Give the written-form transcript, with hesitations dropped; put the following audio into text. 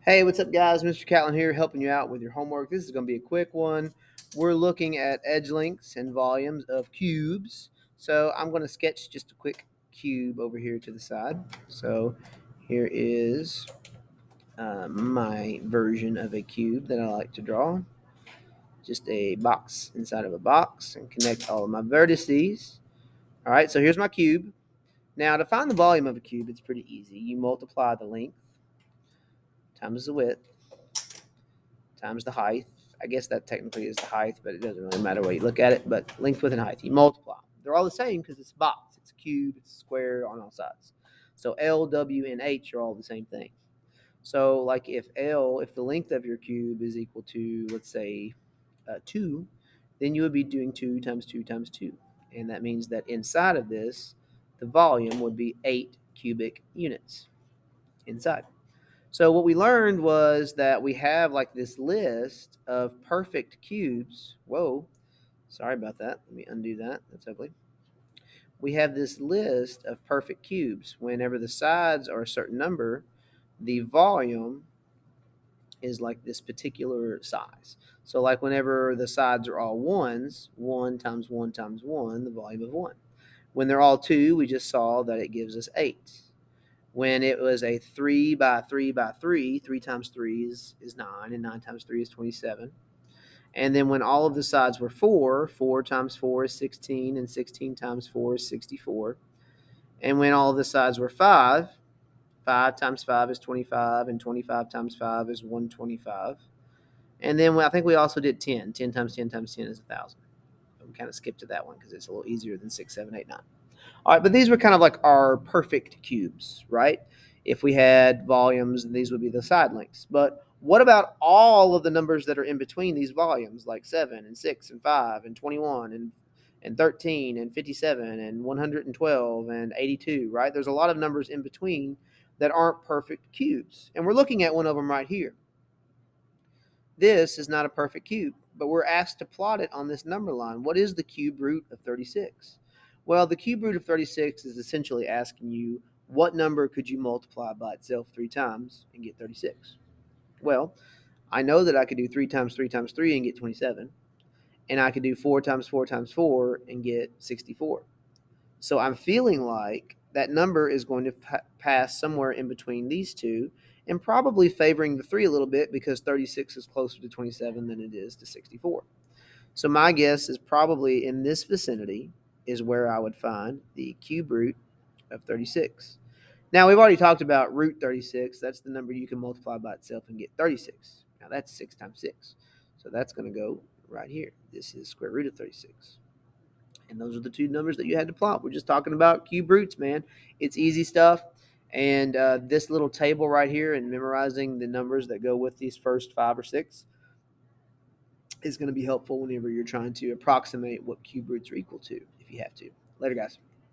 Hey, what's up, guys? Mr. Catlin here, helping you out with your homework. This is going to be a quick one. We're looking at edge lengths and volumes of cubes. So I'm going to sketch just a quick cube over here to the side. So here is my version of a cube that I like to draw. Just a box inside of a box and connect all of my vertices. All right, so here's my cube. Now, to find the volume of a cube, it's pretty easy. You multiply the length times the width times the height. I guess that technically is the height, but it doesn't really matter way you look at it. But length, width, and height, you multiply. They're all the same because it's a box. It's a cube. It's a square on all sides. So L, W, and H are all the same thing. So like if the length of your cube is equal to, let's say, 2, then you would be doing 2 times 2 times 2. And that means that inside of this, the volume would be 8 cubic units inside. So what we learned was that we have like this list of perfect cubes. Whoa, sorry about that. Let me undo that. That's ugly. We have this list of perfect cubes. Whenever the sides are a certain number, the volume is like this particular size. So like whenever the sides are all ones, 1 times 1 times 1, the volume of 1. When they're all 2, we just saw that it gives us 8. When it was a 3 by 3 by 3, 3 times 3 is 9, and 9 times 3 is 27. And then when all of the sides were 4, 4 times 4 is 16, and 16 times 4 is 64. And when all of the sides were 5, 5 times 5 is 25, and 25 times 5 is 125. And then I think we also did 10. 10 times 10 times 10 is 1,000. We kind of skipped to that one because it's a little easier than 6, 7, 8, 9. All right, but these were kind of like our perfect cubes, right? If we had volumes, these would be the side lengths. But what about all of the numbers that are in between these volumes, like 7 and 6 and 5 and 21 and 13 and 57 and 112 and 82, right? There's a lot of numbers in between that aren't perfect cubes. And we're looking at one of them right here. This is not a perfect cube, but we're asked to plot it on this number line. What is the cube root of 36? Well, the cube root of 36 is essentially asking you what number could you multiply by itself 3 times and get 36? Well, I know that I could do 3 times 3 times 3 and get 27, and I could do 4 times 4 times 4 and get 64. So I'm feeling like that number is going to pass somewhere in between these two and probably favoring the 3 a little bit because 36 is closer to 27 than it is to 64. So my guess is probably in this vicinity is where I would find the cube root of 36. Now, we've already talked about root 36. That's the number you can multiply by itself and get 36. Now, that's 6 times 6. So that's going to go right here. This is square root of 36. And those are the two numbers that you had to plot. We're just talking about cube roots, man. It's easy stuff. And this little table right here and memorizing the numbers that go with these first 5 or 6 is going to be helpful whenever you're trying to approximate what cube roots are equal to, if you have to. Later, guys.